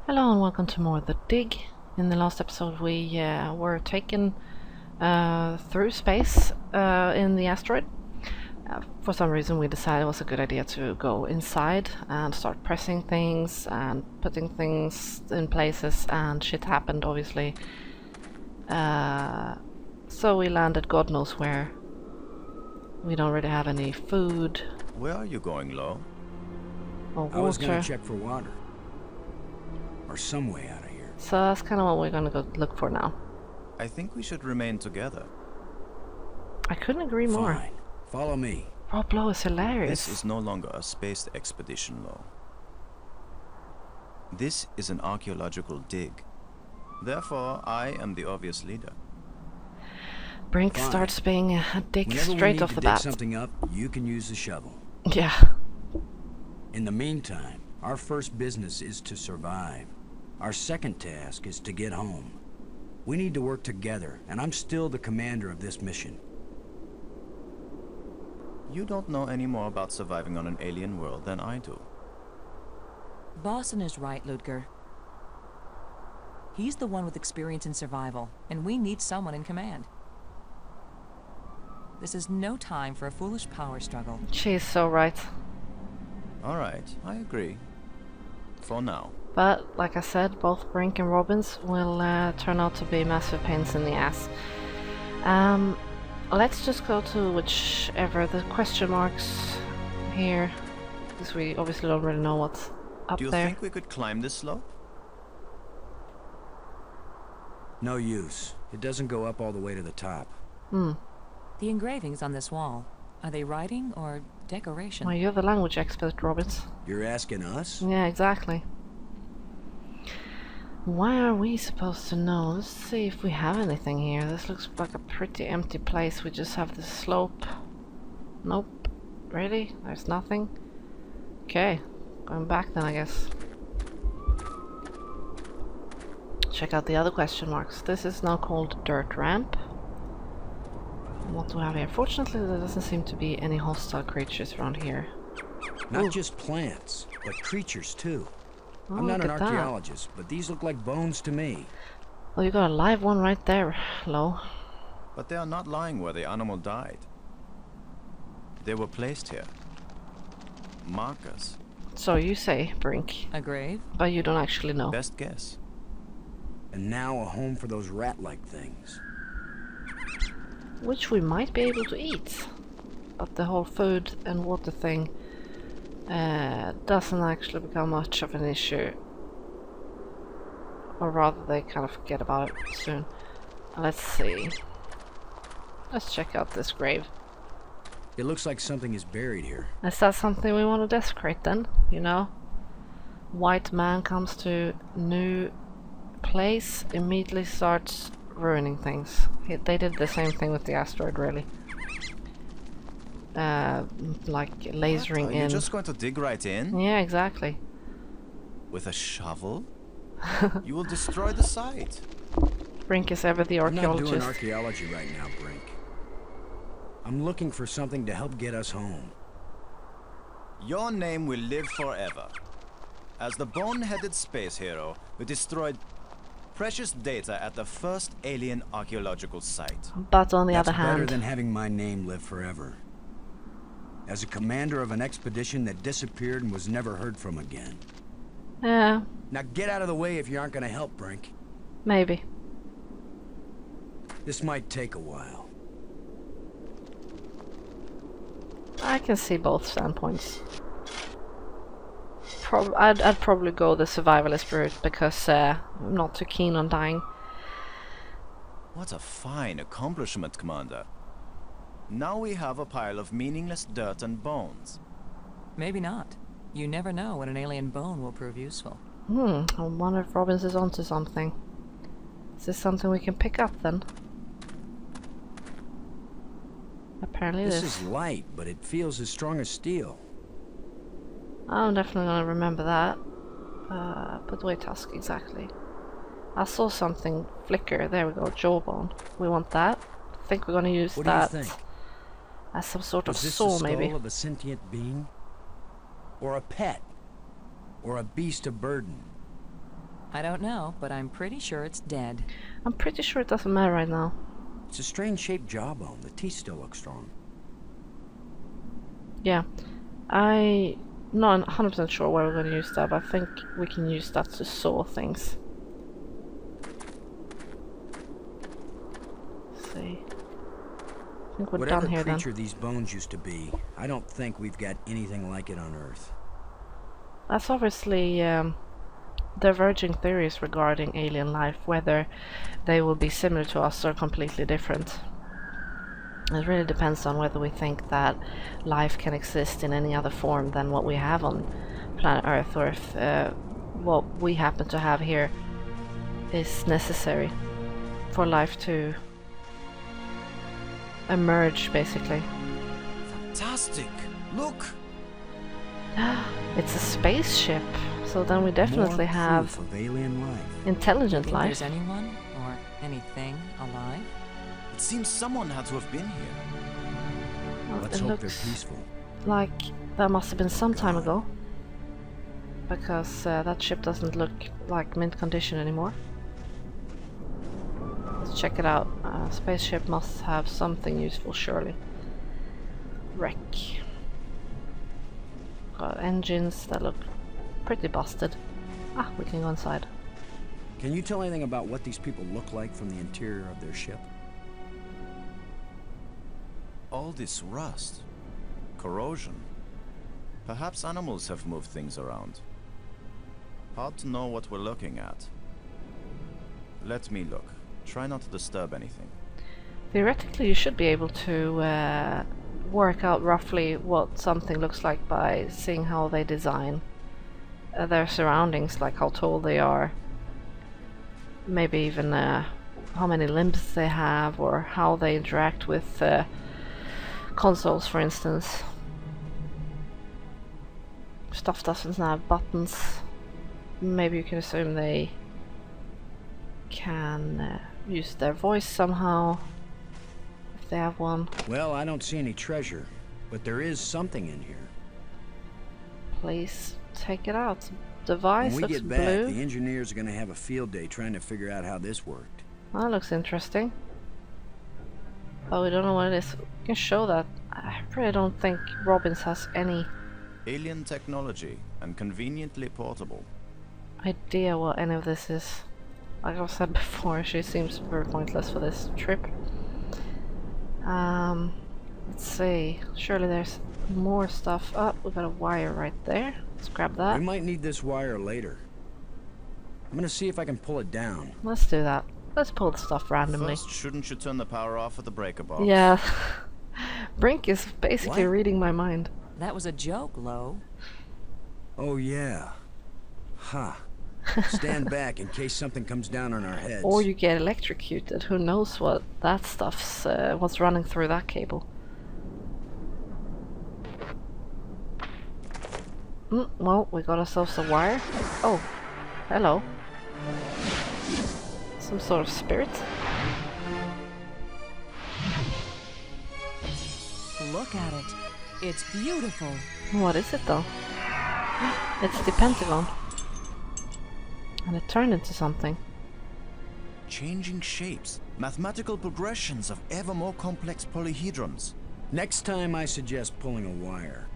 Hello and welcome to more of The Dig. In the last episode we were taken through space in the asteroid. For some reason we decided it was a good idea to go inside and start pressing things and putting things in places, and shit happened obviously. So we landed God knows where. We don't really have any food Where are you going, Lo? or water. I was gonna check for water. Or some way out of here. So that's kind of what we're gonna go look for now. I think we should remain together. I couldn't agree more. Fine. Follow me. Rob Lowe is hilarious. This is no longer a space expedition, Lo. This is an archaeological dig. Therefore, I am the obvious leader. Brink Fine. starts being a dick Whenever we straight need off to the dig bat. something up, you can use the shovel. Yeah. In the meantime, our first business is to survive. Our second task is to get home. We need to work together, and I'm still the commander of this mission. You don't know any more about surviving on an alien world than I do. Boston is right, Ludger. He's the one with experience in survival, and we need someone in command. This is no time for a foolish power struggle. She's so right. All right, I agree. For now. But, like I said, both Brink and Robbins will turn out to be massive pains in the ass. Let's just go to whichever the question marks here, because we obviously don't really know what's up Do you there. think we could climb this slope? No use. It doesn't go up all the way to the top. The engravings on this wall, are they writing or decoration? Well, you're the language expert, Robbins. You're asking us? Yeah, exactly. Why are we supposed to know? Let's see if we have anything here. This looks like a pretty empty place. We just have the slope. Nope. Really? There's nothing? Okay. Going back then, I guess. Check out the other question marks. This is now called Dirt Ramp. And what do we have here? Fortunately, there doesn't seem to be any hostile creatures around here. Not Ooh. just plants, but creatures too. Oh, I'm not look an at that. archaeologist, but these look like bones to me. Oh, you got a live one right there, Lo. But they are not lying where the animal died. They were placed here. Markers. So you say, Brink, A grave? but you don't actually know. Best guess. And now a home for those rat-like things. Which we might be able to eat. But the whole food and water thing doesn't actually become much of an issue. Or rather, they kind of forget about it soon. Let's see. Let's check out this grave. It looks like something is buried here. Is that something we want to desecrate then? You know? White man comes to new place, immediately starts ruining things. They did the same thing with the asteroid, really. Like lasering Are in. you just going to dig right in? Yeah, exactly. With a shovel? You will destroy the site. Brink is ever the I'm not doing archaeologist. archaeology right now, Brink. I'm looking for something to help get us home. Your name will live forever. As the bone-headed space hero who destroyed precious data at the first alien archaeological site. But on the That's other better hand, than having my name live forever. As a commander of an expedition that disappeared and was never heard from again. yeah, Now get out of the way if you aren't gonna help, Brink. maybe. This might take a while. I can see both standpoints. I'd probably go the survivalist route because I'm not too keen on dying. What a fine accomplishment, Commander. Now we have a pile of meaningless dirt and bones. Maybe not. You never know when an alien bone will prove useful. I wonder if Robbins is onto something. Is this something we can pick up then? Apparently it This is. is light, but it feels as strong as steel. I'm definitely gonna remember that. But wait, task exactly. I saw something flicker. There we go, jawbone. We want that. I think we're gonna use What do you that think? as some sort of Was this saw, the skull maybe. of a sentient being? Or a pet? Or a beast of burden? I don't know, but I'm pretty sure it's dead. I'm pretty sure it doesn't matter right now. It's a strange-shaped jawbone. The teeth still look strong. Yeah. I'm not 100% sure where we're going to use that, but I think we can use that to saw things. Let's see. I think we're Whatever done here then. creature these bones used to be, I don't think we've got anything like it on Earth. That's obviously diverging theories regarding alien life, whether they will be similar to us or completely different. It really depends on whether we think that life can exist in any other form than what we have on planet Earth, or if what we happen to have here is necessary for life to emerge, basically. Fantastic! Look! It's a spaceship, so then we definitely More have proof of alien life. intelligent Think life. there's anyone or anything alive? It seems someone had to have been here. Well, Let's it hope they're looks peaceful. like that must have been some time ago, because that ship doesn't look like mint condition anymore. Let's check it out. Spaceship must have something useful, surely. Wreck. Got engines that look pretty busted. Ah, we can go inside. Can you tell anything about what these people look like from the interior of their ship? All this rust. Corrosion. Perhaps animals have moved things around. Hard to know what we're looking at. Let me look. Try not to disturb anything. Theoretically, you should be able to work out roughly what something looks like by seeing how they design their surroundings, like how tall they are, maybe even how many limbs they have, or how they interact with consoles, for instance. Stuff doesn't have buttons. Maybe you can assume they can use their voice somehow, if they have one. Well, I don't see any treasure, but there is something in here. Please take it out. Device When we looks get back, blue. the engineers are going to have a field day trying to figure out how this worked. That looks interesting. But we don't know what it is. We can show that. I really don't think Robbins has any Alien technology and conveniently portable. idea what any of this is. Like I've said before, she seems very pointless for this trip. Let's see. Surely there's more stuff. Oh, we got a wire right there. Let's grab that. We might need this wire later. I'm going to see if I can pull it down. Let's do that. Let's pull the stuff randomly. First, shouldn't you turn the power off at the breaker box? Yeah. Brink is basically What? reading my mind. That was a joke, Lo. Oh, yeah. Ha. Stand back in case something comes down on our heads. Or you get electrocuted. Who knows what that stuff's what's running through that cable. Well, we got ourselves a wire. Oh, hello. Some sort of spirit. Look at it. It's beautiful. What is it though? It's the Pentagon. And it turned into something. Changing shapes, mathematical progressions of ever more complex polyhedrons. Next time I suggest pulling a wire.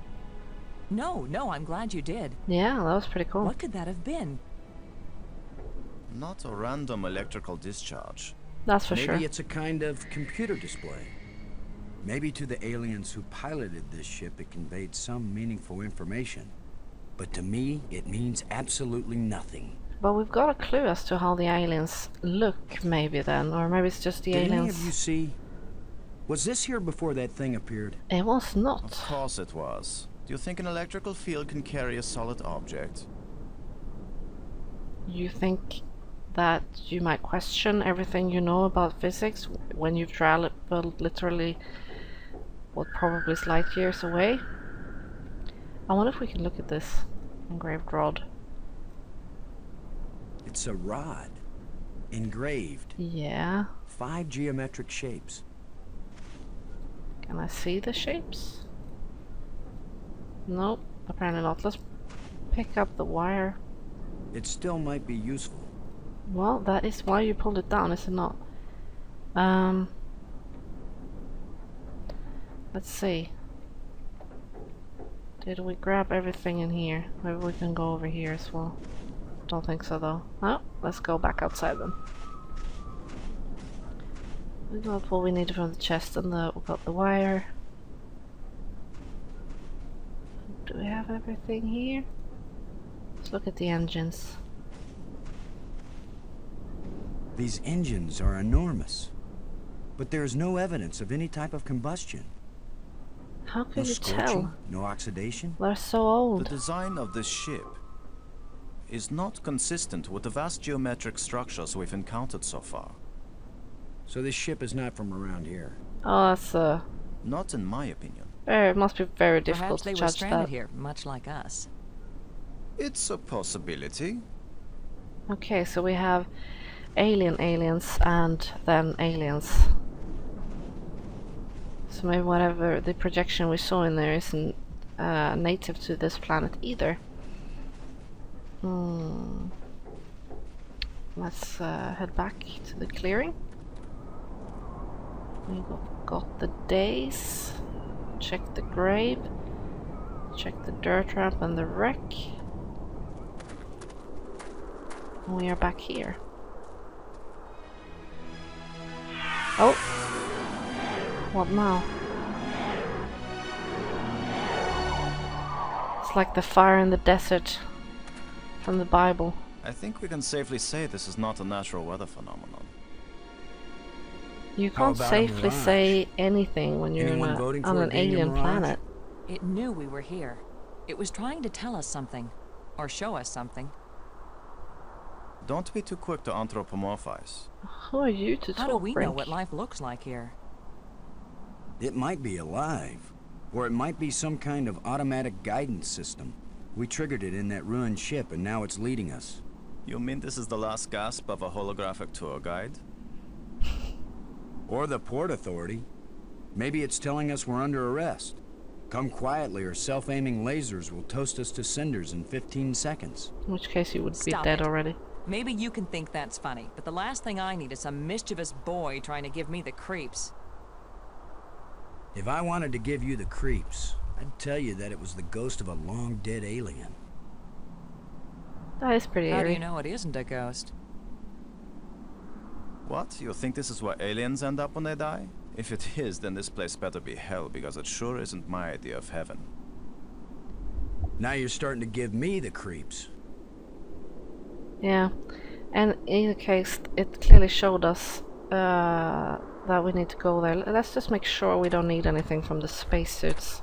No, I'm glad you did. Yeah, that was pretty cool. What could that have been? Not a random electrical discharge. That's for Maybe sure. it's a kind of computer display. Maybe to the aliens who piloted this ship it conveyed some meaningful information. But to me, it means absolutely nothing. But we've got a clue as to how the aliens look, maybe then. Or maybe it's just the Did any of you aliens. see? Was this here before that thing appeared? It was Of not. course it was. Do you think an electrical field can carry a solid object? You think that you might question everything you know about physics when you've traveled literally, what, probably is light years away? I wonder if we can look at this engraved rod. It's a rod. Engraved. Yeah. 5 geometric shapes. Can I see the shapes? Nope, apparently not. Let's pick up the wire. It still might be useful. Well, that is why you pulled it down, is it not? Let's see. Did we grab everything in here? Maybe we can go over here as well. Don't think so though. Oh, let's go back outside then. We got what we needed from the chest and we got the wire. Do we have everything here? Let's look at the engines. These engines are enormous, but there is no evidence of any type of combustion. How No can you scorching, tell? no oxidation. They're so The old. design of this ship is not consistent with the vast geometric structures we've encountered so far. So this ship is not from around here. Oh, that's Not in my opinion. it must be very Perhaps difficult they to were judge stranded that. here, much like us. It's a possibility. Okay, so we have aliens and then aliens. So maybe whatever the projection we saw in there isn't native to this planet either. Let's head back to the clearing. We got the days. Check the grave. Check the dirt ramp and the wreck. And we are back here. Oh! What now? It's like the fire in the desert from the Bible. I think we can safely say this is not a natural weather phenomenon. You How can't about a safely mirage? say anything when you're Anyone voting on for an it being a alien mirage? planet. It knew we were here. It was trying to tell us something. Or show us something. Don't be too quick to anthropomorphize. Who are you to How talk, do we know Brink? what life looks like here? It might be alive, or it might be some kind of automatic guidance system. We triggered it in that ruined ship, and now it's leading us. You mean this is the last gasp of a holographic tour guide? Or the Port Authority. Maybe it's telling us we're under arrest. Come quietly, or self-aiming lasers will toast us to cinders in 15 seconds. In which case you would be Stop dead it. already. Maybe you can think that's funny, but the last thing I need is some mischievous boy trying to give me the creeps. If I wanted to give you the creeps, I'd tell you that it was the ghost of a long-dead alien. That is pretty How do eerie. you know it isn't a ghost? What? You think this is where aliens end up when they die? If it is, then this place better be hell, because it sure isn't my idea of heaven. Now you're starting to give me the creeps. Yeah, and in either case, it clearly showed us that we need to go there. Let's just make sure we don't need anything from the spacesuits,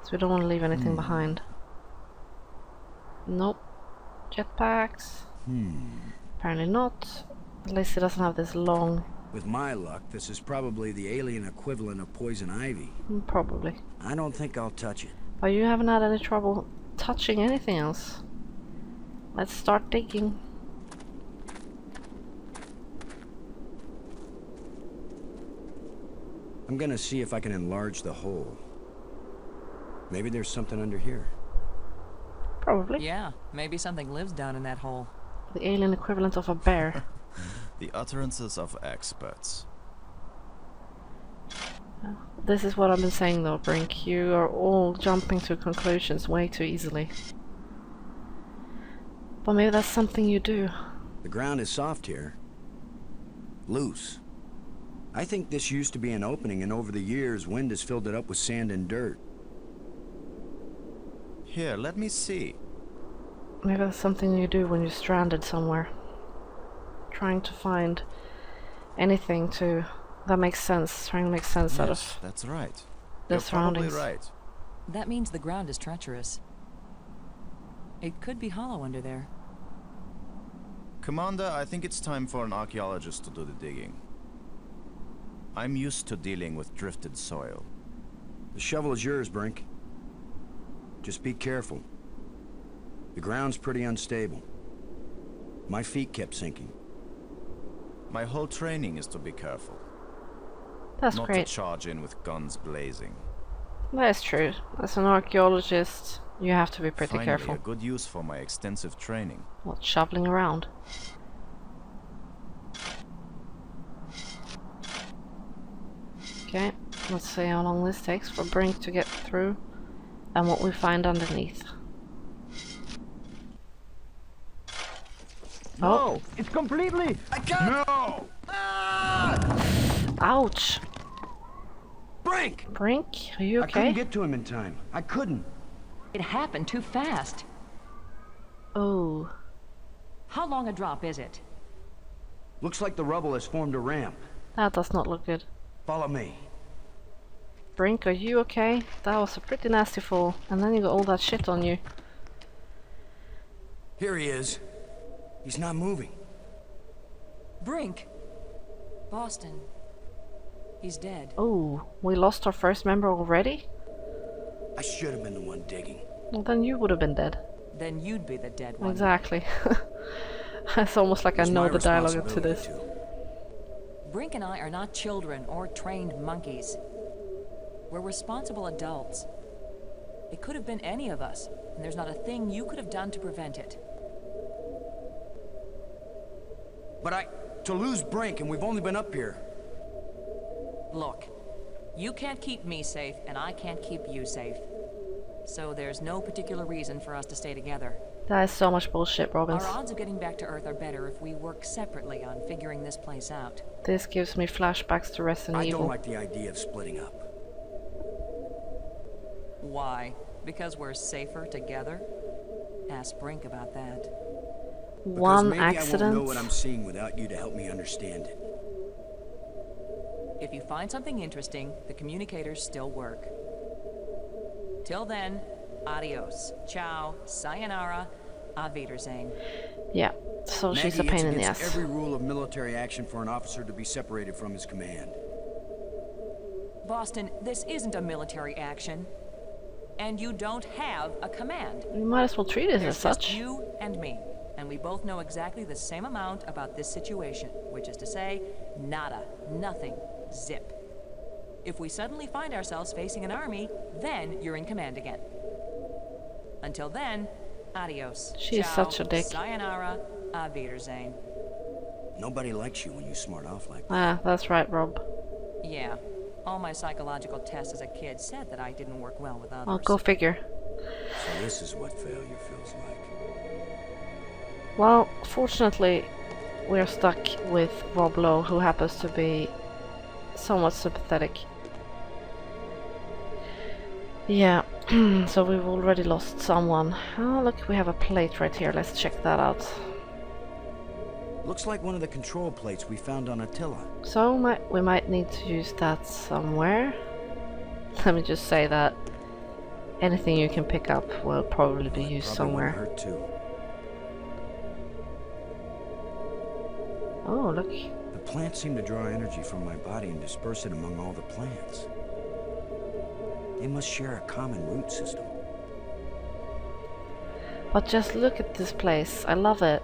so we don't want to leave anything behind. Nope. Jetpacks? Apparently not. At least it doesn't have this long. With my luck, this is probably the alien equivalent of poison ivy. Probably. I don't think I'll touch it. But you haven't had any trouble touching anything else. Let's start digging. I'm gonna see if I can enlarge the hole. Maybe there's something under here. Probably. Yeah, maybe something lives down in that hole. The alien equivalent of a bear. The utterances of experts. This is what I've been saying though, Brink. You are all jumping to conclusions way too easily. But maybe that's something you do. The ground is soft here. Loose. I think this used to be an opening, and over the years, wind has filled it up with sand and dirt. Here, let me see. Maybe that's something you do when you're stranded somewhere. Trying to find anything that makes sense. Trying to make sense out Yes, of that's right. the You're surroundings. probably right. That means the ground is treacherous. It could be hollow under there. Commander, I think it's time for an archaeologist to do the digging. I'm used to dealing with drifted soil. The shovel is yours, Brink. Just be careful. The ground's pretty unstable. My feet kept sinking. My whole training is to be careful. That's not great. to charge in with guns blazing. That's true. As an archaeologist, you have to be pretty Finally, careful. a good use for my extensive training. What, shoveling around? Let's see how long this takes for Brink to get through and what we find underneath. No, it's completely... I can't... No! Ouch! Brink! Brink, are you I couldn't okay? get to him in time. I couldn't. It happened too fast. Oh, How long a drop is it? Looks like the rubble has formed a ramp. that does not look good. Follow me. Brink, are you okay? That was a pretty nasty fall, and then you got all that shit on you. Here he is. He's not moving. Brink! Boston. He's dead. Oh, we lost our first member already? I should have been the one digging. Well, then you would have been dead. Then you'd be the dead one. Exactly. It's almost like I It's know my the dialogue to responsibility this. to- Brink and I are not children or trained monkeys. We're responsible adults. It could have been any of us, and there's not a thing you could have done to prevent it. But to lose Brink, and we've only been up here. Look, you can't keep me safe, and I can't keep you safe. So there's no particular reason for us to stay together. That is so much bullshit, Robbins. Our odds of getting back to Earth are better if we work separately on figuring this place out. This gives me flashbacks to Resident I Evil. don't like the idea of splitting up. Why? Because we're safer together? Ask Brink about that. Because One maybe I won't accident. know what I'm seeing without you to help me understand it. If you find something interesting, the communicators still work. Till then, adios, ciao, sayonara, auf Wiedersehen. Yeah, so she's a Maggie, pain it's in the against ass. every rule of military action for an officer to be separated from his command. Boston, this isn't a military action. And you don't have a command. You might as well treat it as There's just such. you and me. And we both know exactly the same amount about this situation, which is to say, nada, nothing, zip. If we suddenly find ourselves facing an army, then you're in command again. Until then, adios. She is ciao, such a dick. Sayonara, auf Wiedersehen. Nobody likes you when you smart off like that. Ah, that's right, Rob. Yeah, all my psychological tests as a kid said that I didn't work well with others. Well, go figure. So this is what failure feels like. Well, fortunately, we're stuck with Rob Lowe, who happens to be somewhat sympathetic. Yeah, so we've already lost someone. Oh, look, we have a plate right here. Let's check that out. Looks like one of the control plates we found on Attila. So we might need to use that somewhere. Let me just say that anything you can pick up will probably be used Probably wouldn't somewhere. hurt too. Oh, look. The plants seem to draw energy from my body and disperse it among all the plants. They must share a common root system. But just look at this place. I love it.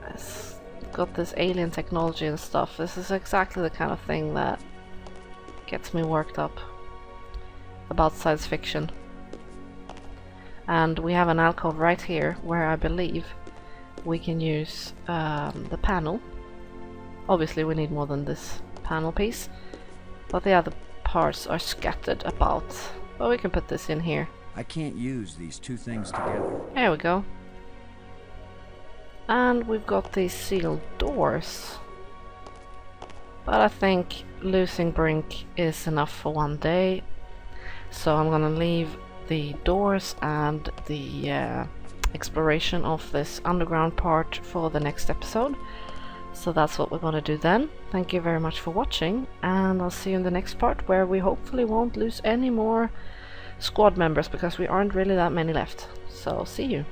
It's got this alien technology and stuff. This is exactly the kind of thing that gets me worked up about science fiction. And we have an alcove right here where I believe we can use the panel. Obviously we need more than this panel piece, but the other parts are scattered about. But we can put this in here. I can't use these two things together. There we go. And we've got these sealed doors. But I think losing Brink is enough for one day. So I'm gonna leave the doors and the exploration of this underground part for the next episode. So that's what we're gonna do then. Thank you very much for watching, and I'll see you in the next part where we hopefully won't lose any more squad members, because we aren't really that many left. So see you.